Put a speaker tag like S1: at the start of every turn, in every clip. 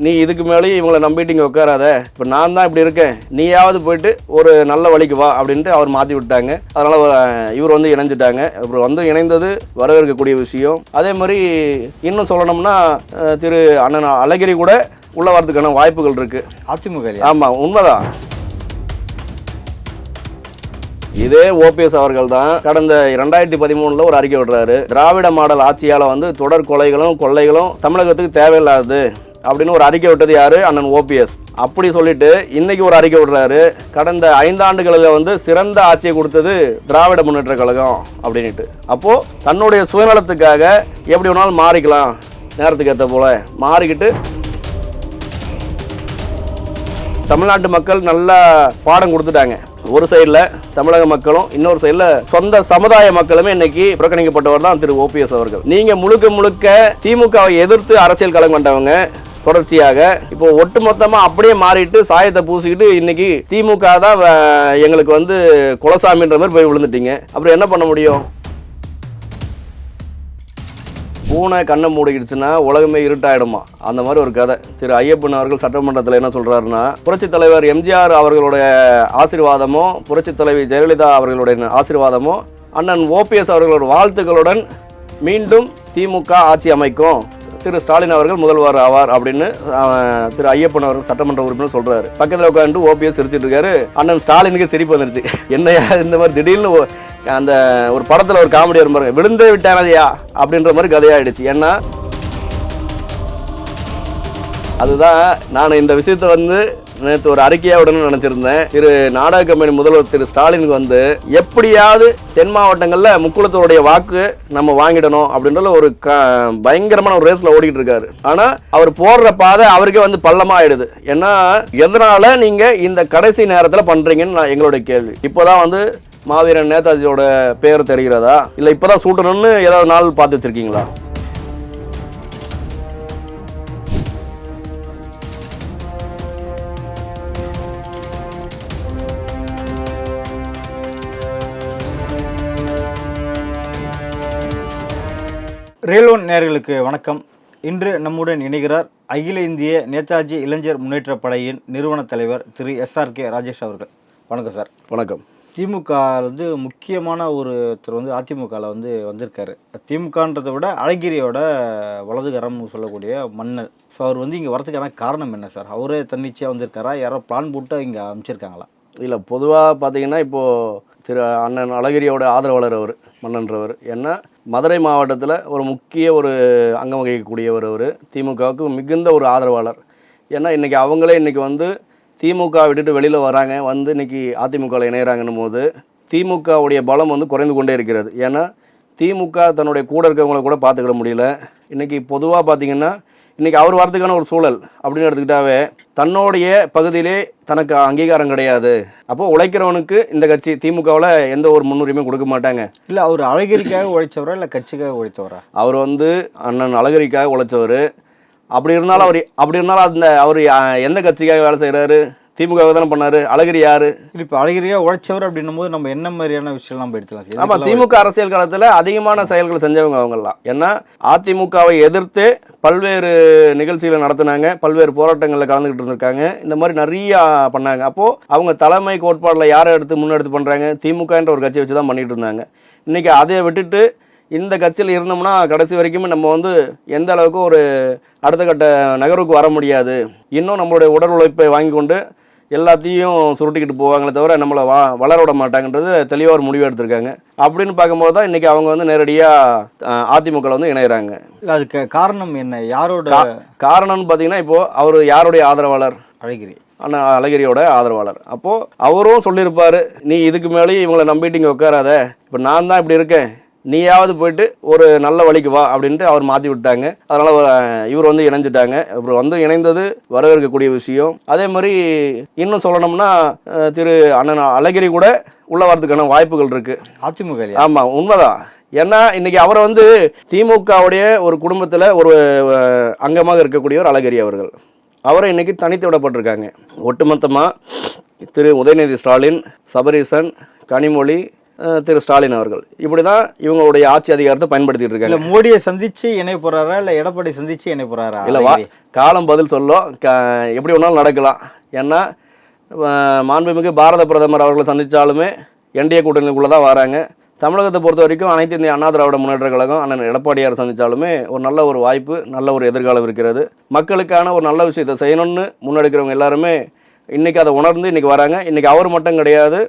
S1: நீ இதுக்கு மேலேயும் இவங்களை நம்பிட்டு இங்கே உட்காராத, இப்போ நான் தான் இப்படி இருக்கேன், நீயாவது போயிட்டு ஒரு நல்ல வழிக்கு வா அப்படின்ட்டு அவர் மாற்றி விட்டாங்க. அதனால் இவர் வந்து இணைஞ்சிட்டாங்க. அப்புறம் வந்து இணைந்தது வரவேற்கக்கூடிய விஷயம். அதே மாதிரி இன்னும் சொல்லணும்னா திரு அண்ணன் அழகிரி கூட உள்ள வரதுக்கான வாய்ப்புகள் இருக்குது
S2: அதிமுக.
S1: ஆமாம், உண்மைதான். இதே ஓபிஎஸ் அவர்கள் தான் கடந்த 2013 ஒரு அறிக்கை விடுறாரு. திராவிட மாடல் ஆட்சியால் வந்து தொடர் கொலைகளும் கொள்ளைகளும் தமிழகத்துக்கு தேவையில்லாது அப்படின்னு ஒரு அறிக்கை விட்டது யாரு? அண்ணன் ஓபிஎஸ். அப்படி சொல்லிட்டு இன்னைக்கு ஒரு அறிக்கை விடுறாரு, கடந்த 5 ஆண்டுகளில் வந்து சிறந்த ஆட்சியை கொடுத்தது திராவிட முன்னேற்ற கழகம் அப்படின்ட்டு. அப்போ தன்னுடைய சுயநலத்துக்காக எப்படி வேணாலும் மாறிக்கலாம், நேரத்துக்கு ஏற்ற போல மாறிக்கிட்டு தமிழ்நாட்டு மக்கள் நல்ல பாடம் கொடுத்துட்டாங்க. ஒரு சைடில் தமிழக மக்களும், இன்னொரு சைடில் சொந்த சமுதாய மக்களுமே இன்னைக்கு புறக்கணிக்கப்பட்டவர் தான் திரு ஓபிஎஸ் அவர்கள். நீங்க முழுக்க முழுக்க திமுகவை எதிர்த்து அரசியல் களம் கொண்டவங்க. தொடர்ச்சியாக இப்போ ஒட்டுமொத்தமா அப்படியே மாறிட்டு சாயத்தை பூசிக்கிட்டு இன்னைக்கு திமுக தான் எங்களுக்கு வந்து குலசாமின்ற மாதிரி போய் விழுந்துட்டீங்க. அப்புறம் என்ன பண்ண முடியும்? பூனை கண்ணை மூடிக்கிடுச்சுன்னா உலகமே இருட்டாயிடுமா, அந்த மாதிரி ஒரு கதை. திரு ஐயப்பன் அவர்கள் சட்டமன்றத்தில் என்ன சொல்றாருன்னா, புரட்சித் தலைவர் எம்ஜிஆர் அவர்களுடைய ஆசீர்வாதமோ புரட்சித் தலைவி ஜெயலலிதா அவர்களுடைய ஆசீர்வாதமோ அண்ணன் ஓபிஎஸ் அவர்களோட வாழ்த்துக்களுடன் மீண்டும் திமுக ஆட்சி அமைக்கும், திரு ஸ்டாலின் அவர்கள் முதல்வர் ஆவார் அப்படின்னு திரு ஐயப்பன் அவர்கள் சட்டமன்ற உறுப்பினர் சொல்றாரு. பக்கத்தில் உட்காந்து ஓபிஎஸ் சிரிச்சிட்டு இருக்காரு. அண்ணன் ஸ்டாலினுக்கு சிரிப்பு வந்துருச்சு. என்னையா இந்த மாதிரி திடீர்னு அந்த ஒரு படத்தில் ஒரு காமெடி வரும்பாரு, விழுந்தே விட்டானதையா அப்படின்ற மாதிரி கதையாயிடுச்சு. ஏன்னா அதுதான் நான் இந்த விஷயத்தை வந்து நேற்று ஒரு அறிக்கையாக உடனே நினச்சிருந்தேன். திரு நாடக கம்பெனி முதல்வர் திரு ஸ்டாலினுக்கு வந்து எப்படியாவது தென் மாவட்டங்களில் முக்குளத்தோடைய வாக்கு நம்ம வாங்கிடணும் அப்படின்ற ஒரு பயங்கரமான ஒரு ரேஸில் ஓடிக்கிட்டு இருக்காரு. ஆனால் அவர் போடுற பாதை அவருக்கே வந்து பள்ளமாக ஆயிடுது. ஏன்னா எதனால நீங்கள் இந்த கடைசி நேரத்தில் பண்ணுறீங்கன்னு நான் எங்களுடைய கேள்வி. இப்போதான் வந்து மாவீரன் நேதாஜியோட பேர் தெரிகிறதா, இல்லை இப்போதான் சூட்டணும்னு ஏதாவது நாள் பார்த்து வச்சிருக்கீங்களா?
S2: ரேலோன் நேயர்களுக்கு வணக்கம். இன்று நம்முடன் இணைகிறார் அகில இந்திய நேதாஜி இளைஞர் முன்னேற்ற படையின் நிறுவன தலைவர் திரு SRK ராஜேஷ் அவர்கள். வணக்கம் சார்.
S1: வணக்கம்.
S2: திமுக வந்து முக்கியமான ஒருத்தர் வந்து அதிமுகவில் வந்து வந்திருக்காரு. திமுகன்றதை விட அழகிரியோட வலதுகரம்னு சொல்லக்கூடிய மன்னர். ஸோ அவர் வந்து இங்கே வரதுக்கான காரணம் என்ன சார்? அவரே தன்னிச்சையாக வந்திருக்காரா, யாரோ பிளான் போட்டு இங்கே அமைச்சிருக்காங்களா?
S1: இல்லை, பொதுவாக பார்த்தீங்கன்னா இப்போது திரு அண்ணன் அழகிரியோட ஆதரவாளர் அவர் மன்னன்றவர். ஏன்னா மதுரை மாவட்டத்தில் ஒரு முக்கிய ஒரு அங்கம் வகிக்கக்கூடியவர் அவர். திமுகவுக்கு மிகுந்த ஒரு ஆதரவாளர். ஏன்னா இன்றைக்கி அவங்களே இன்றைக்கி வந்து திமுக விட்டுட்டு வெளியில் வராங்க, வந்து இன்றைக்கி அதிமுகவில் இணைகிறாங்கன்னும் போது திமுகவுடைய பலம் வந்து குறைந்து கொண்டே இருக்கிறது. ஏன்னா திமுக தன்னுடைய கூட இருக்கவங்களை கூட பார்த்துக்கிட முடியல. இன்றைக்கி பொதுவாக பார்த்திங்கன்னா இன்றைக்கி அவர் வரதுக்கான ஒரு சூழல் அப்படின்னு எடுத்துக்கிட்டாவே தன்னுடைய பகுதியிலே தனக்கு அங்கீகாரம் கிடையாது. அப்போது உழைக்கிறவனுக்கு இந்த கட்சி திமுகவில் எந்த ஒரு முன்னுரிமையும் கொடுக்க மாட்டாங்க.
S2: இல்லை, அவர் அழகிரிக்காக உழைச்சவரா இல்லை கட்சிக்காக உழைத்தவரா? அவர்
S1: வந்து அண்ணன் அழகிரிக்காக உழைச்சவர். அப்படி இருந்தாலும் அந்த அவர் எந்த கட்சிக்காக வேலை செய்கிறாரு? திமுக தானே பண்ணாரு. அழகிரி யாரு?
S2: இப்போ அழகிரியாக உழைச்சவர் அப்படின்னும் போது நம்ம என்ன மாதிரியான விஷயம் நம்ம எடுத்துக்கலாம்?
S1: ஆமாம், திமுக அரசியல் காலத்தில் அதிகமான செயல்கள் செஞ்சவங்க அவங்கெல்லாம். ஏன்னா அதிமுகவை எதிர்த்து பல்வேறு நிகழ்ச்சிகளை நடத்தினாங்க, பல்வேறு போராட்டங்களில் கலந்துக்கிட்டு இருந்திருக்காங்க, இந்த மாதிரி நிறைய பண்ணாங்க. அப்போது அவங்க தலைமை கோட்பாடில் யாரை எடுத்து முன்னெடுத்து பண்ணுறாங்க? திமுகன்ற ஒரு கட்சியை வச்சு தான் பண்ணிட்டு இருந்தாங்க. இன்றைக்கி அதை விட்டுட்டு இந்த கட்சியில் இருந்தோம்னா கடைசி வரைக்குமே நம்ம வந்து எந்த அளவுக்கு ஒரு அடுத்த கட்ட நகர்வுக்கு வர முடியாது. இன்னும் நம்மளுடைய உடல் உழைப்பை வாங்கி கொண்டு எல்லாத்தையும் சுருட்டிக்கிட்டு போவாங்களே தவிர நம்மளை வளர விட மாட்டாங்கன்றது தெளிவாக ஒரு முடிவு எடுத்திருக்காங்க. அப்படின்னு பார்க்கும்போது தான் இன்றைக்கி அவங்க வந்து நேரடியாக அதிமுகவில் வந்து இணைகிறாங்க.
S2: அதுக்கு காரணம் என்ன? யாரோட
S1: காரணம்னு பார்த்தீங்கன்னா இப்போது அவர் யாருடைய ஆதரவாளர்?
S2: அழகிரி.
S1: ஆனால் அழகிரியோட ஆதரவாளர். அப்போது அவரும் சொல்லியிருப்பார், நீ இதுக்கு மேலேயும் இவங்களை நம்பிட்டு இங்கே உட்காராத, இப்போ நான் தான் இப்படி இருக்கேன், நீயாவது போயிட்டு ஒரு நல்ல வழிக்கு வா அப்படின்ட்டு அவர் மாற்றி விட்டாங்க. அதனால் இவர் வந்து இணைஞ்சிட்டாங்க. இவர் வந்து இணைந்தது வரவேற்கக்கூடிய விஷயம். அதே மாதிரி இன்னும் சொல்லணும்னா திரு அண்ணன் அழகிரி கூட உள்ள வரதுக்கான வாய்ப்புகள் இருக்குது
S2: அதிமுக.
S1: ஆமாம், உண்மைதான். ஏன்னா இன்னைக்கு அவரை வந்து திமுகவுடைய ஒரு குடும்பத்தில் ஒரு அங்கமாக இருக்கக்கூடியவர் அழகிரி அவர்கள். அவரை இன்னைக்கு தனித்து விடப்பட்டிருக்காங்க. ஒட்டுமொத்தமாக திரு உதயநிதி ஸ்டாலின், சபரீசன், கனிமொழி, திரு ஸ்டாலின் அவர்கள். இப்படி தான் இவங்களுடைய ஆட்சி அதிகாரத்தை பயன்படுத்திட்டு இருக்காங்க.
S2: இல்ல மோடியை சந்திச்சு இணை போறாரா இல்ல எடப்பாடி சந்திச்சு இணை போறாரா?
S1: இல்ல காலம் பதில் சொல்லும். எப்படி வேணாலும் நடக்கலாம். ஏன்னா மாண்புமிகு பாரத பிரதமர் அவர்களை சந்திச்சாலுமே என்டிஏ கூட்டணிக்குள்ள தான் வராங்க. தமிழகத்தை பொறுத்த வரைக்கும் அனைத்து இந்திய அண்ணா திராவிட முன்னேற்ற கழகம் அண்ணன் எடப்பாடியார் சந்திச்சாலுமே ஒரு நல்ல ஒரு வாய்ப்பு, நல்ல ஒரு எதிர்காலம் இருக்கிறது. மக்களுக்கான ஒரு நல்ல விஷயத்தை செய்யணும்னு முன்னெடுக்கிறவங்க எல்லாருமே இன்னைக்கு அதை உணர்ந்து இன்னைக்கு வராங்க. இன்னைக்கு அவர் மட்டும் கிடையாது,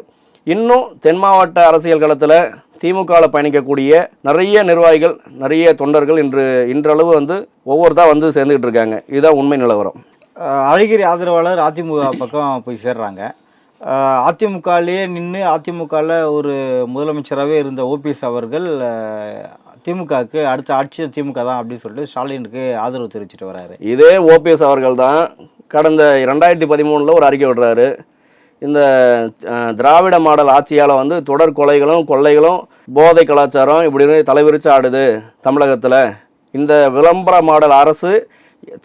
S1: இன்னும் தென் மாவட்ட அரசியல் களத்தில் திமுகவில் பயணிக்கக்கூடிய நிறைய நிர்வாகிகள், நிறைய தொண்டர்கள் இன்றளவு வந்து ஒவ்வொருத்தா வந்து சேர்ந்துக்கிட்டு இருக்காங்க. இதுதான் உண்மை நிலவரம்.
S2: அழகிரி ஆதரவாளர் அதிமுக பக்கம் போய் சேர்றாங்க. அதிமுகலேயே நின்று அதிமுகவில் ஒரு முதலமைச்சராகவே இருந்த ஓபிஎஸ் அவர்கள் திமுகவுக்கு அடுத்த ஆட்சி திமுக தான் அப்படின்னு சொல்லிட்டு ஸ்டாலினுக்கு ஆதரவு தெரிவிச்சுட்டு வராரு. இதே
S1: ஓபிஎஸ் அவர்கள் தான் கடந்த 2013 ஒரு அறிக்கை விடுறாரு. இந்த திராவிட மாடல் ஆட்சியால் வந்து தொடர் கொலைகளும் கொள்ளைகளும் போதை கலாச்சாரம் இப்படின்னு தலைவிரிச்சு ஆடுது தமிழகத்தில். இந்த விளம்பர மாடல் அரசு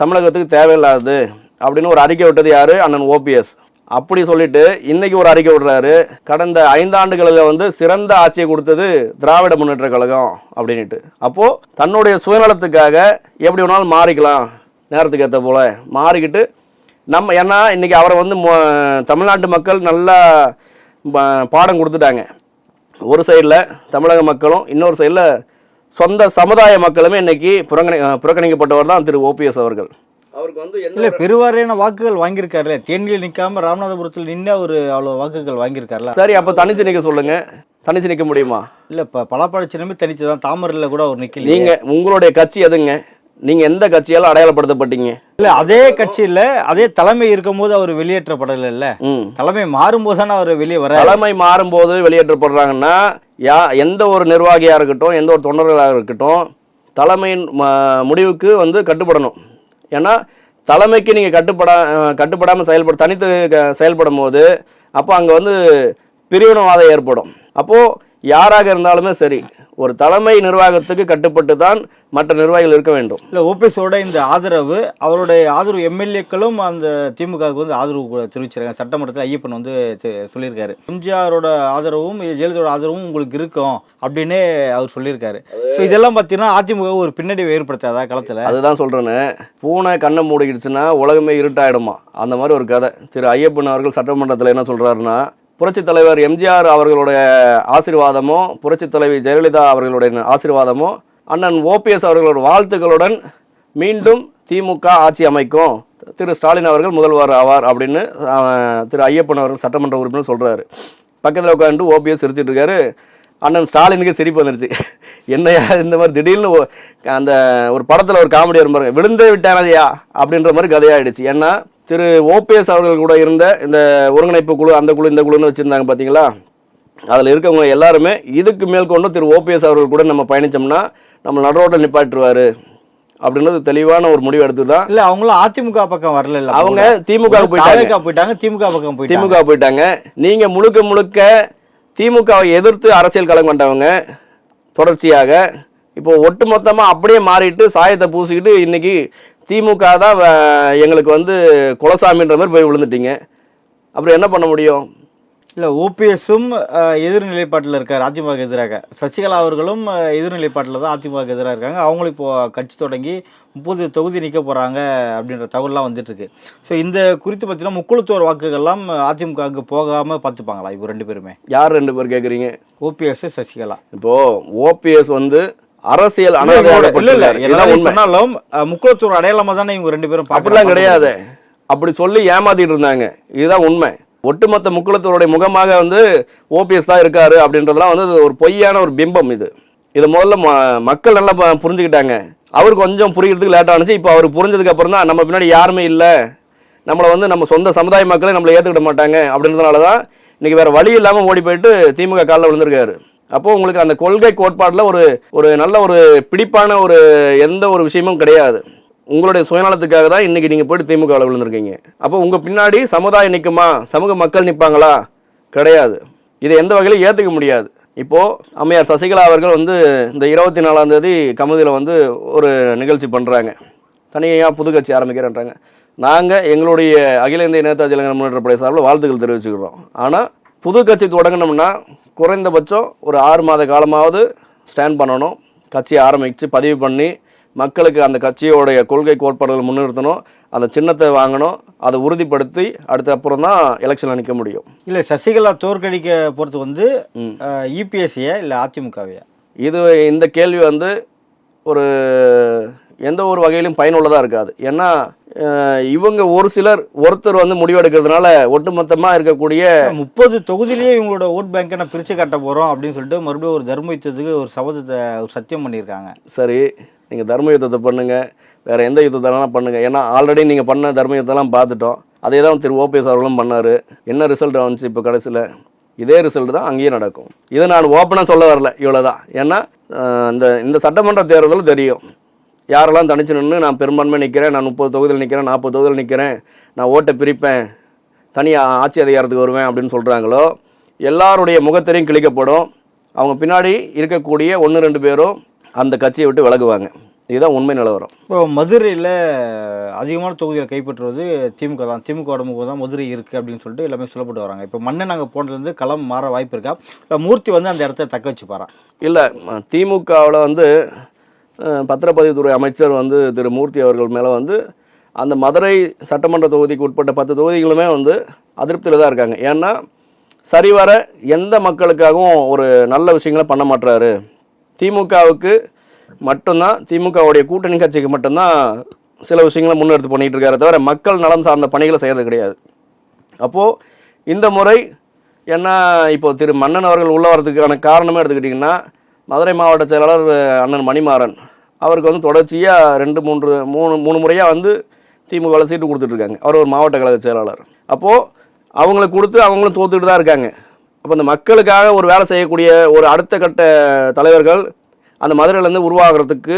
S1: தமிழகத்துக்கு தேவையில்லாது அப்படின்னு ஒரு அறிக்கை விட்டது யாரு? அண்ணன் ஓபிஎஸ். அப்படி சொல்லிட்டு இன்னைக்கு ஒரு அறிக்கை விடுறாரு, கடந்த 5 ஆண்டுகளில் வந்து சிறந்த ஆட்சியை கொடுத்தது திராவிட முன்னேற்ற கழகம் அப்படின்ட்டு. அப்போ தன்னுடைய சுயநலத்துக்காக எப்படி வேணாலும் மாறிக்கலாம், நேரத்துக்கு ஏற்ற போல மாறிக்கிட்டு நம்ம ஏன்னா இன்னைக்கு அவரை வந்து தமிழ்நாட்டு மக்கள் நல்லா பாடம் கொடுத்துட்டாங்க. ஒரு சைடில் தமிழக மக்களும், இன்னொரு சைடில் சொந்த சமுதாய மக்களுமே இன்னைக்கு புறக்கணிக்கப்பட்டவர் தான் திரு ஓபிஎஸ் அவர்கள்.
S2: அவருக்கு வந்து இல்லை பெருவாரியான வாக்குகள் வாங்கியிருக்காரு. தேனியில் நிற்காம ராமநாதபுரத்தில் நின்று அவர் அவ்வளோ வாக்குகள் வாங்கியிருக்காருல.
S1: சரி, அப்போ தனிச்சு நிற்க சொல்லுங்க. தனிச்சு நிற்க முடியுமா?
S2: இல்லை, இப்போ பலாப்பழச்சினமே தனிச்சு தான். தாமரில் கூட அவர் நிற்கல.
S1: நீங்கள் உங்களுடைய கட்சி எதுங்க? நீங்க எந்த கட்சியால அடையாளப்படுத்தப்பட்டீங்க?
S2: இல்ல அதே கட்சியில அதே தலைமை இருக்கும் போது அவர் வெளியேற்றப்படல. இல்ல தலைமை மாறும்போது தானே அவர் வெளியே வர.
S1: தலைமை மாறும்போது வெளியேற்றப்படுறாங்கன்னா எந்த ஒரு நிர்வாகியா இருக்கட்டும், எந்த ஒரு தொண்டர்களாக இருக்கட்டும், தலைமையின் முடிவுக்கு வந்து கட்டுப்படணும். ஏன்னா தலைமைக்கு நீங்க கட்டுப்படாம தனித்து செயல்படும் போது அப்போ அங்க வந்து பிரிவினவாதம் ஏற்படும். அப்போ யாராக இருந்தாலுமே சரி, ஒரு தலைமை நிர்வாகத்துக்கு கட்டுப்பட்டு தான் மற்ற நிர்வாகிகள் இருக்க வேண்டும்.
S2: இல்லை ஓபிஎஸோட இந்த ஆதரவு, அவருடைய ஆதரவு எம்எல்ஏக்களும் அந்த திமுகவுக்கு வந்து ஆதரவு தெரிவிச்சிருக்காங்க. சட்டமன்றத்தில் ஐயப்பன் வந்து சொல்லியிருக்காரு, எம்ஜிஆரோட ஆதரவும் ஜெயலலிதாவோட ஆதரவும் உங்களுக்கு இருக்கும் அப்படின்னு அவர் சொல்லியிருக்காரு. ஸோ இதெல்லாம் பார்த்தீங்கன்னா அதிமுக ஒரு பின்னடைவை ஏற்படுத்தாதா களத்தில்?
S1: அதுதான் சொல்றேன்னு, பூனை கண்ணை மூடிக்கிடுச்சுன்னா உலகமே இருட்டாயிடுமா, அந்த மாதிரி ஒரு கதை. திரு ஐயப்பன் அவர்கள் சட்டமன்றத்தில் என்ன சொல்றாருன்னா, புரட்சித் தலைவர் எம்ஜிஆர் அவர்களுடைய ஆசீர்வாதமோ, புரட்சித் தலைவி ஜெயலலிதா அவர்களுடைய ஆசீர்வாதமோ, அண்ணன் ஓபிஎஸ் அவர்களோட வாழ்த்துக்களுடன் மீண்டும் திமுக ஆட்சி அமைக்கும், திரு ஸ்டாலின் அவர்கள் முதல்வர் ஆவார் அப்படின்னு திரு ஐயப்பன் அவர்கள் சட்டமன்ற உறுப்பினர் சொல்றாரு. பக்கத்தில் உட்காந்து ஓபிஎஸ் சிரிச்சிட்டு இருக்காரு. அண்ணன் ஸ்டாலினுக்கு சிரிப்பு வந்துருச்சு. என்னையா இந்த மாதிரி திடீர்னு அந்த ஒரு படத்தில் ஒரு காமெடி வரும்பாருங்க, விழுந்தே விட்டானதையா அப்படின்ற மாதிரி கதையாயிடுச்சு. ஏன்னா திரு ஓபிஎஸ் அவர்கள் கூட இருந்த இந்த ஒருங்கிணைப்பு குழு, அந்த குழு இந்த குழுன்னு வச்சுருந்தாங்க பார்த்தீங்களா, அதில் இருக்கவங்க எல்லாருமே இதுக்கு மேல் கொண்டு திரு ஓபிஎஸ் அவர்கள் கூட நம்ம பயணித்தோம்னா நம்ம நடுரோட்டில் நிப்பாட்டுருவாரு அப்படின்றது தெளிவான ஒரு முடிவு எடுத்து தான்.
S2: இல்லை அவங்களும் அதிமுக பக்கம் வரல,
S1: அவங்க திமுக
S2: போயிட்டாங்க.
S1: திமுக போயிட்டாங்க. நீங்கள் முழுக்க முழுக்க திமுகவை எதிர்த்து அரசியல் களம் கொண்டவங்க தொடர்ச்சியாக இப்போ ஒட்டுமொத்தமாக அப்படியே மாறிட்டு சாயத்தை பூசிக்கிட்டு இன்னைக்கு திமுக தான் எங்களுக்கு வந்து குலசாமின்ற மாதிரி போய் விழுந்துட்டீங்க. அப்புறம் என்ன பண்ண முடியும்?
S2: இல்லை ஓபிஎஸும் எதிர்நிலைப்பாட்டில் இருக்கார் அதிமுக எதிராக. சசிகலா அவர்களும் எதிர்நிலைப்பாட்டில் தான் அதிமுக எதிராக இருக்காங்க. அவங்களும் இப்போ கட்சி தொடங்கி 30 தொகுதி நிற்க போகிறாங்க அப்படின்ற தகவல்லாம் வந்துட்டு இருக்கு. ஸோ இந்த குறித்து பார்த்தீங்கன்னா முக்குளத்தோர் வாக்குகள்லாம் அதிமுகவுக்கு போகாமல் பார்த்துப்பாங்களா இப்போ 2 பேருமே?
S1: யார் 2 பேர் கேட்குறீங்க?
S2: ஓபிஎஸ் சசிகலா.
S1: இப்போ ஓபிஎஸ் வந்து அரசியல்
S2: சொன்னாலும் முக்குளத்தூர் அடையாளமா தானே இவங்க 2 பேரும்.
S1: அப்படிலாம் கிடையாது, அப்படி சொல்லி ஏமாத்திட்டு இருந்தாங்க. இதுதான் உண்மை. ஒட்டுமொத்த முக்குளத்தூருடைய முகமாக வந்து ஓபிஎஸ் தான் இருக்காரு அப்படின்றதுலாம் வந்து ஒரு பொய்யான ஒரு பிம்பம். இது முதல்ல மக்கள் நல்லா புரிஞ்சுக்கிட்டாங்க. அவர் கொஞ்சம் புரிகிறதுக்கு லேட் ஆனிச்சு. இப்போ அவர் புரிஞ்சதுக்கு அப்புறம் தான் நம்ம பின்னாடி யாருமே இல்லை, நம்மளை வந்து நம்ம சொந்த சமுதாய மக்களே நம்மளை ஏற்றுக்கிட மாட்டாங்க அப்படின்றதுனால தான் இன்னைக்கு வேற வழி இல்லாமல் ஓடி போயிட்டு திமுக காலில் விழுந்திருக்காரு. அப்போ உங்களுக்கு அந்த கொள்கை கோட்பாட்டில் ஒரு நல்ல ஒரு பிடிப்பான எந்த ஒரு விஷயமும் கிடையாது. உங்களுடைய சுயநலத்துக்காக தான் இன்னைக்கு நீங்க போயிட்டு திமுக விழுந்திருக்கீங்க. அப்போ உங்க பின்னாடி சமுதாயம் நிற்குமா, சமூக மக்கள் நிற்பாங்களா? கிடையாது. இதை எந்த வகையிலும் ஏற்றுக்க முடியாது. இப்போ அம்மையார் சசிகலா அவர்கள் வந்து இந்த 24ஆம் தேதி கமுதியில் வந்து ஒரு நிகழ்ச்சி பண்றாங்க. தனியாக புது கட்சி ஆரம்பிக்கிறேன்றாங்க. நாங்கள் எங்களுடைய அகில இந்திய நேதாஜி இளைஞர் முன்னேற்ற படை சார்பில் வாழ்த்துக்கள் தெரிவிச்சுக்கிறோம். ஆனால் புது கட்சி தொடங்கணும்னா குறைந்தபட்சம் ஒரு 6 மாத காலமாவது ஸ்டாண்ட் பண்ணணும், கட்சியை ஆரம்பித்து பதிவு பண்ணி மக்களுக்கு அந்த கட்சியோடைய கொள்கை கோட்பாடுகளை முன்னிறுத்தணும், அந்த சின்னத்தை வாங்கணும், அதை உறுதிப்படுத்தி அடுத்த அப்புறம் தான் எலெக்ஷனில் நிற்க முடியும்.
S2: இல்லை சசிகலா தோற்கடிக்க போகிறது வந்து இபிஎஸ்சியா இல்லை அதிமுகவையா?
S1: இது இந்த கேள்வி வந்து ஒரு எந்த ஒரு வகையிலும் பயனுள்ளதாக இருக்காது. ஏன்னா இவங்க ஒரு சிலர் ஒருத்தர் வந்து முடிவெடுக்கிறதுனால ஒட்டுமொத்தமாக இருக்கக்கூடிய
S2: 30 தொகுதியிலேயே இவங்களோட ஓட் பேங்கை நான் பிரித்து காட்ட போகிறோம் அப்படின்னு சொல்லிட்டு மறுபடியும் ஒரு தர்ம யுத்தத்துக்கு ஒரு சபதத்தை ஒரு சத்தியம் பண்ணியிருக்காங்க.
S1: சரி, நீங்கள் தர்ம யுத்தத்தை பண்ணுங்கள், வேறு எந்த யுத்தத்தெல்லாம் பண்ணுங்கள். ஏன்னா ஆல்ரெடி நீங்கள் பண்ண தர்ம யுத்தம்லாம் பார்த்துட்டோம். அதே தான் திரு ஓபிஎஸ் அவர்களும் பண்ணார். என்ன ரிசல்ட் வந்துச்சு இப்போ கடைசியில்? இதே ரிசல்ட் தான் அங்கேயும் நடக்கும். இதை நான் ஓப்பனாக சொல்ல வரல, இவ்வளோ தான். ஏன்னா இந்த சட்டமன்ற தேர்தல் தெரியும் யாரெல்லாம் தனிச்சு நின்று நான் பெரும்பான்மை நிற்கிறேன், நான் 30 தொகுதியில் நிற்கிறேன், 40 தொகுதியில் நிற்கிறேன், நான் ஓட்டை பிரிப்பேன், தனியாக ஆட்சி அதிகாரத்துக்கு வருவேன் அப்படின்னு சொல்கிறாங்களோ எல்லாருடைய முகத்திரையும் கிழிக்கப்படும். அவங்க பின்னாடி இருக்கக்கூடிய 1-2 பேரும் அந்த கட்சியை விட்டு விலகுவாங்க. இதுதான் உண்மை நிலவரம். இப்போ
S2: மதுரையில் அதிகமான தொகுதிகளை கைப்பற்றுவது திமுக தான். திமுக முகம் தான் மதுரை இருக்குது அப்படின்னு சொல்லிட்டு எல்லாமே சொல்லப்பட்டு வராங்க. இப்போ மண்ணை நாங்கள் போனதுலேருந்து களம் மாற வாய்ப்பு இருக்கா? இல்லை மூர்த்தி வந்து அந்த இடத்த தக்க வச்சுப்பாரா?
S1: இல்லை, திமுகவில் வந்து பத்திரப்பதிவுத்துறை அமைச்சர் வந்து திரு மூர்த்தி அவர்கள் மேலே வந்து அந்த மதுரை சட்டமன்ற தொகுதிக்கு உட்பட்ட 10 தொகுதிகளுமே வந்து அதிருப்தியில் தான் இருக்காங்க. ஏன்னா சரிவர எந்த மக்களுக்காகவும் ஒரு நல்ல விஷயங்களை பண்ண மாட்டுறாரு. திமுகவுக்கு மட்டும்தான், திமுகவுடைய கூட்டணி கட்சிக்கு மட்டும்தான் சில விஷயங்களை முன்னெடுத்து பண்ணிகிட்டு இருக்காரு, தவிர மக்கள் நலம் சார்ந்த பணிகளை செய்கிறது கிடையாது. அப்போது இந்த முறை என்ன, இப்போ திரு மன்னன் அவர்கள் உள்ள வரதுக்கான காரணமே எடுத்துக்கிட்டிங்கன்னா மதுரை மாவட்ட செயலாளர் அண்ணன் மணிமாறன் அவருக்கு வந்து தொடர்ச்சியாக 2-3 முறையாக வந்து திமுகவில் சீட்டு கொடுத்துட்ருக்காங்க. அவர் ஒரு மாவட்ட கழக செயலாளர். அப்போது அவங்களுக்கு கொடுத்து அவங்களும் தோத்துக்கிட்டு தான் இருக்காங்க. அப்போ இந்த மக்களுக்காக ஒரு வேலை செய்யக்கூடிய ஒரு அடுத்த கட்ட தலைவர்கள் அந்த மதுரையிலேருந்து உருவாகிறதுக்கு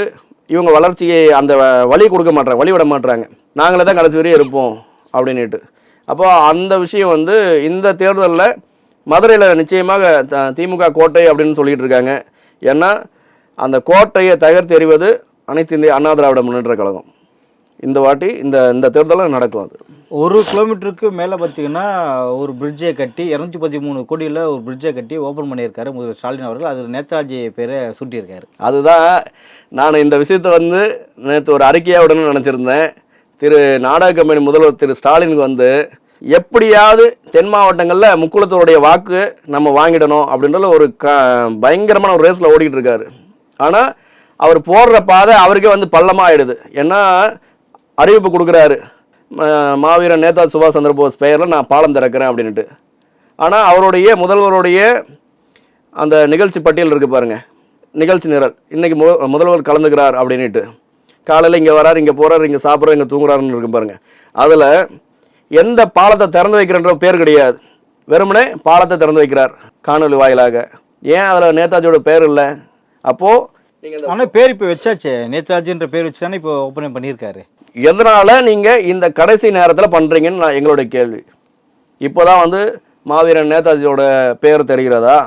S1: இவங்க வளர்ச்சியை அந்த வழி கொடுக்க மாட்டாங்க, வழி விட மாட்டாங்க. நாங்களே தான் கடைசி வரையும் இருப்போம் அப்படின்ட்டு. அப்போ அந்த விஷயம் வந்து இந்த தேர்தலில் மதுரையில் நிச்சயமாக திமுக கோட்டை அப்படின்னு சொல்லிட்டு இருக்காங்க. ஏன்னா அந்த கோட்டையை தகர்த்தெறிவது அனைத்து இந்திய அண்ணா திராவிட முன்னேற்ற கழகம். இந்த வாட்டி இந்த தேர்தலில் நடக்கும். அது
S2: 1 கிலோமீட்டருக்கு மேலே பார்த்தீங்கன்னா ஒரு பிரிட்ஜை கட்டி 213 கோடியில் ஒரு பிரிட்ஜை கட்டி ஓப்பன் பண்ணியிருக்காரு முதல்வர் ஸ்டாலின் அவர்கள். அது நேதாஜி பேரை சூட்டியிருக்காரு.
S1: அதுதான் நான் இந்த விஷயத்தை வந்து நேற்று ஒரு அறிக்கையாக விடணும்னு நினச்சிருந்தேன். திரு நாடக கம்பெனி முதல்வர் திரு ஸ்டாலினுக்கு வந்து எப்படியாவது தென் மாவட்டங்களில் முக்குளத்தோடைய வாக்கு நம்ம வாங்கிடணும் அப்படின்ற ஒரு பயங்கரமான ஒரு ரேஸில் ஓடிக்கிட்டு இருக்காரு. ஆனால் அவர் போடுற பாதை அவருக்கே வந்து பள்ளமாக ஆயிடுது. ஏன்னா அறிவிப்பு கொடுக்குறாரு, மாவீரன் நேதாஜி சுபாஷ் சந்திர போஸ் பெயரில் நான் பாலம் திறக்கிறேன் அப்படின்ட்டு. ஆனால் அவருடைய முதல்வருடைய அந்த நிகழ்ச்சி பட்டியல் இருக்குது பாருங்கள், நிகழ்ச்சி நிரல், இன்றைக்கி முதல்வர் கலந்துக்கிறார் அப்படின்ட்டு. காலையில் இங்கே வரார், இங்கே போகிறார், இங்கே சாப்பிட்றார், இங்கே தூங்குறாருன்னு இருக்கு பாருங்கள். அதில் எந்த பாலத்தை திறந்து வைக்கிறன்ற பேர் கிடையாது, வெறுமனே பாலத்தை திறந்து வைக்கிறார் காணொலி வாயிலாக. ஏன் அதில் நேதாஜியோட பேர் இல்லை? அப்போது நீங்கள்
S2: ஆனால் பேர் இப்போ வச்சாச்சு, நேதாஜின்ற பேர் வச்சு தானே இப்போ ஓப்பன் பண்ணியிருக்காரு.
S1: எதனால் நீங்கள் இந்த கடைசி நேரத்தில் பண்ணுறீங்கன்னு நான் எங்களுடைய கேள்வி. இப்போ தான் வந்து மாவீரன் நேதாஜியோட பேர் தெரிகிறதா,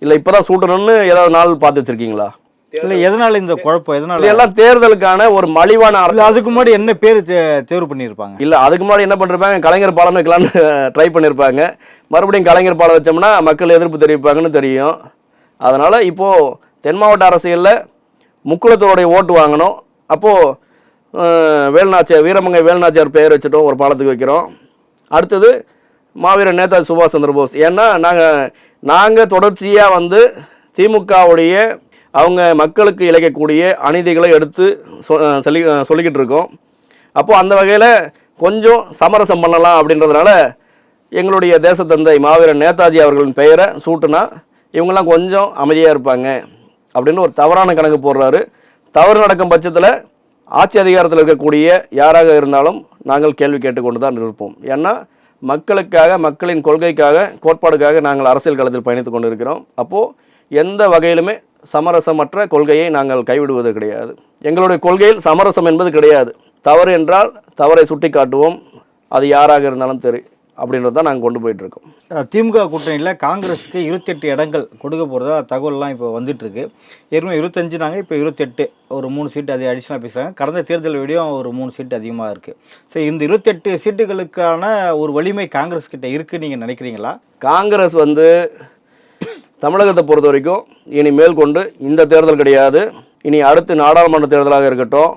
S1: இல்லை இப்போ தான் சூட்டணும்னு ஏதாவது நாள் பார்த்து வச்சுருக்கீங்களா?
S2: இல்லை, எதனால இந்த குழப்பம்? எதனால
S1: எல்லாம் தேர்தலுக்கான ஒரு மலிவான
S2: அதுக்கு முன்னாடி என்ன பேர் தேர்வு பண்ணியிருப்பாங்க?
S1: இல்லை, அதுக்கு முன்னாடி என்ன பண்ணிருப்பாங்க, கலைஞர் பாலம் வைக்கலான்னு ட்ரை பண்ணியிருப்பாங்க. மறுபடியும் கலைஞர் பாலம் வச்சோம்னா மக்கள் எதிர்ப்பு தெரிவிப்பாங்கன்னு தெரியும். அதனால் இப்போது தென் மாவட்ட அரசியலில் முக்குளத்தோடைய ஓட்டு வாங்கணும். அப்போது வேலுநாச்சியார், வீரமங்கை வேலுநாச்சியார் பெயர் வச்சுட்டோம், ஒரு பாலத்துக்கு வைக்கிறோம். அடுத்தது மாவீரன் நேதாஜி சுபாஷ் சந்திர போஸ். ஏன்னா நாங்கள் தொடர்ச்சியாக வந்து திமுகவுடைய அவங்க மக்களுக்கு இழைக்கக்கூடிய அநீதிகளை எடுத்து சொல்லிக்கிட்டு இருக்கோம். அப்போது அந்த வகையில் கொஞ்சம் சமரசம் பண்ணலாம் அப்படின்றதுனால எங்களுடைய தேசத்தந்தை மாவீரன் நேதாஜி அவர்களின் பெயரை சூட்டுனா இவங்கெல்லாம் கொஞ்சம் அமைதியாக இருப்பாங்க அப்படின்னு ஒரு தவறான கணக்கு போடுறாரு. தவறு நடக்கும் பட்சத்தில் ஆட்சி அதிகாரத்தில் இருக்கக்கூடிய யாராக இருந்தாலும் நாங்கள் கேள்வி கேட்டுக்கொண்டு தான் இருப்போம். ஏன்னா மக்களுக்காக, மக்களின் கொள்கைக்காக, கோட்பாடுக்காக நாங்கள் அரசியல் களத்தில் பயணித்து கொண்டு இருக்கிறோம். அப்போது எந்த வகையிலுமே சமரசமற்ற கொள்கையை நாங்கள் கைவிடுவது கிடையாது. எங்களுடைய கொள்கையில் சமரசம் என்பது கிடையாது. தவறு என்றால் தவறை சுட்டி காட்டுவோம், அது யாராக இருந்தாலும் சரி அப்படின்றது தான் நாங்கள் கொண்டு போயிட்டுருக்கோம்.
S2: திமுக கூட்டணியில் காங்கிரஸுக்கு 28 இடங்கள் கொடுக்க போகிறதா தகவல்லாம் இப்போ வந்துட்டுருக்கு. ஏற்கனவே 25 நாங்கள், இப்போ 28, ஒரு 3 சீட்டு அது அடிஷனலாக பேசுகிறாங்க. கடந்த தேர்தல் விடையும் ஒரு 3 சீட்டு அதிகமாக இருக்குது. ஸோ இந்த 28 சீட்டுகளுக்கான ஒரு வலிமை காங்கிரஸ் கிட்ட இருக்குன்னு நீங்கள் நினைக்கிறீங்களா?
S1: காங்கிரஸ் வந்து தமிழகத்தை பொறுத்த வரைக்கும் இனி மேற்கொண்டு இந்த தேர்தல் கிடையாது, இனி அடுத்து நாடாளுமன்ற தேர்தலாக இருக்கட்டும்,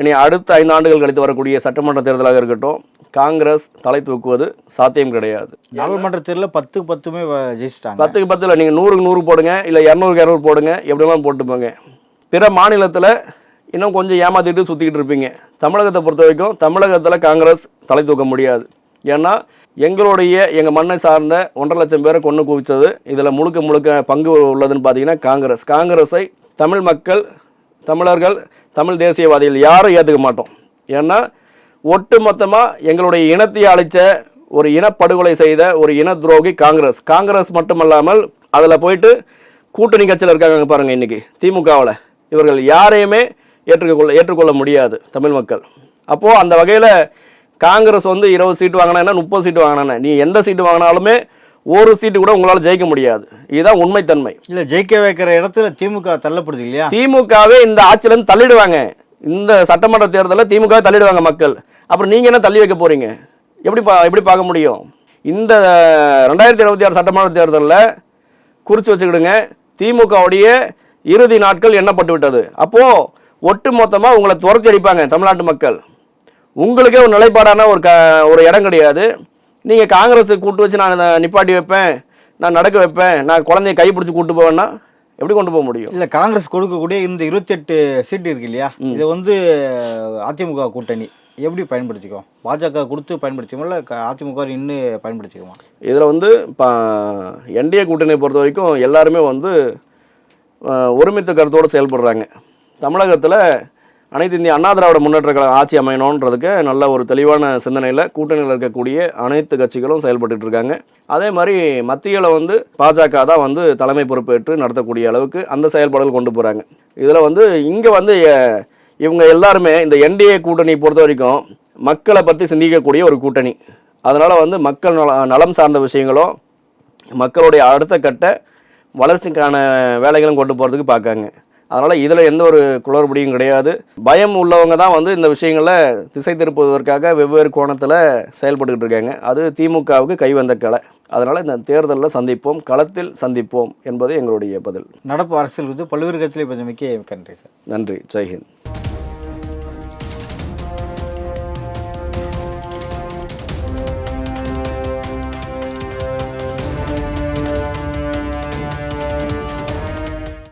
S1: இனி அடுத்த 5 ஆண்டுகள் கழித்து வரக்கூடிய சட்டமன்ற தேர்தலாக இருக்கட்டும், காங்கிரஸ் தலை தூக்குவது சாத்தியம் கிடையாது.
S2: நாடாளுமன்ற தேர்தலில் 10க்கு 10மே ஜெயிச்சிட்டாங்க.
S1: 10க்கு 10 நீங்கள் 100க்கு 100 போடுங்க, இல்லை 200க்கு 200 போடுங்க, எப்படிலாம் போட்டுப்போங்க. பிற மாநிலத்தில் இன்னும் கொஞ்சம் ஏமாத்திட்டு சுற்றிக்கிட்டு இருப்பீங்க. தமிழகத்தை பொறுத்த வரைக்கும் தமிழகத்தில் காங்கிரஸ் தலை தூக்க முடியாது. ஏன்னா எங்கள் மண்ணை சார்ந்த 1.5 லட்சம் பேரை கொண்டு குவிச்சது இதில் முழுக்க பங்கு உள்ளதுன்னு பார்த்தீங்கன்னா காங்கிரஸை தமிழ் மக்கள், தமிழர்கள், தமிழ் தேசியவாதிகள் யாரும் ஏற்றுக்க மாட்டோம். ஏன்னா ஒட்டு மொத்தமாக எங்களுடைய இனத்தை அழித்த ஒரு இனப்படுகொலை செய்த ஒரு இன துரோகி காங்கிரஸ் மட்டுமல்லாமல் அதில் போயிட்டு கூட்டணி கட்சியில் இருக்காங்க பாருங்கள். இன்றைக்கி திமுகவில் இவர்கள் யாரையுமே ஏற்றுக்கொள்ள முடியாது தமிழ் மக்கள். அப்போது அந்த வகையில் காங்கிரஸ் 20 சீட்டு வாங்கினா 30 சீட்டு வாங்கினா, நீ எந்த சீட்டு வாங்கினாலுமே ஒரு சீட்டு கூட உங்களால் ஜெயிக்க முடியாது. இதுதான் உண்மைத்தன்மை.
S2: இல்லை, ஜெயிக்க வைக்கிற இடத்துல திமுக தள்ளப்படுது இல்லையா?
S1: திமுகவே இந்த ஆட்சியிலேருந்து தள்ளிடுவாங்க. இந்த சட்டமன்ற தேர்தலில் திமுகவை தள்ளிடுவாங்க மக்கள். அப்புறம் நீங்கள் என்ன தள்ளி வைக்க போகிறீங்க? எப்படி பார்க்க முடியும்? இந்த 2026 சட்டமன்ற தேர்தலில் குறித்து வச்சுக்கிடுங்க, திமுகவுடைய இறுதி நாட்கள் எண்ணப்பட்டு விட்டது. அப்போது ஒட்டு மொத்தமாக உங்களை துரத்தி அடிப்பாங்க தமிழ்நாட்டு மக்கள். உங்களுக்கே ஒரு நிலைப்பாடான ஒரு இடம் கிடையாது. நீங்கள் காங்கிரஸை கூட்டு வச்சு நான் நிப்பாட்டி வைப்பேன், நான் நடக்க வைப்பேன், நான் குழந்தைய கைப்பிடிச்சி கூட்டு போவேன்னா எப்படி கொண்டு போக முடியும்?
S2: இல்லை, காங்கிரஸ் கொடுக்கக்கூடிய இந்த 28 சீட்டு இருக்கு இல்லையா, இதை அதிமுக கூட்டணி எப்படி பயன்படுத்திக்கும்? பாஜக கொடுத்து பயன்படுத்திக்குமா, இல்லை அதிமுக இன்னும் பயன்படுத்திக்குமா?
S1: இதில் இப்போ என்டிஏ கூட்டணியை பொறுத்த வரைக்கும் எல்லாருமே ஒருமித்த கருத்தோடு செயல்படுறாங்க. தமிழகத்தில் அனைத்து இந்திய அண்ணா திராவிட முன்னேற்ற கழகம் ஆட்சி அமையணுன்றதுக்கு நல்ல ஒரு தெளிவான சிந்தனையில் கூட்டணியில் இருக்கக்கூடிய அனைத்து கட்சிகளும் செயல்பட்டு இருக்காங்க. அதே மாதிரி மத்தியில் பாஜக தான் தலைமை பொறுப்பேற்று நடத்தக்கூடிய அளவுக்கு அந்த செயல்பாடுகள் கொண்டு போகிறாங்க. இதில் இங்கே இவங்க எல்லாருமே இந்த என்டிஏ கூட்டணி பொறுத்த வரைக்கும் மக்களை பற்றி சிந்திக்கக்கூடிய ஒரு கூட்டணி. அதனால் மக்கள் நலம் சார்ந்த விஷயங்களும் மக்களுடைய அடுத்த கட்ட வளர்ச்சிக்கான வேலைகளும் கொண்டு போகிறதுக்கு பார்க்காங்க. அதனால் இதில் எந்த ஒரு குளறுபடியும் கிடையாது. பயம் உள்ளவங்க தான் இந்த விஷயங்களில் திசை திருப்புவதற்காக வெவ்வேறு கோணத்தில் செயல்பட்டுக்கிட்டு இருக்காங்க. அது திமுகவுக்கு கைவந்த கலை. அதனால் இந்த தேர்தலில் சந்திப்போம், களத்தில் சந்திப்போம் என்பது எங்களுடைய பதில்.
S2: நடப்பு அரசியல் பல்வேறு கட்சிகளை பற்றி மிக்க நன்றி சார்.
S1: நன்றி. ஜெய்ஹிந்த்.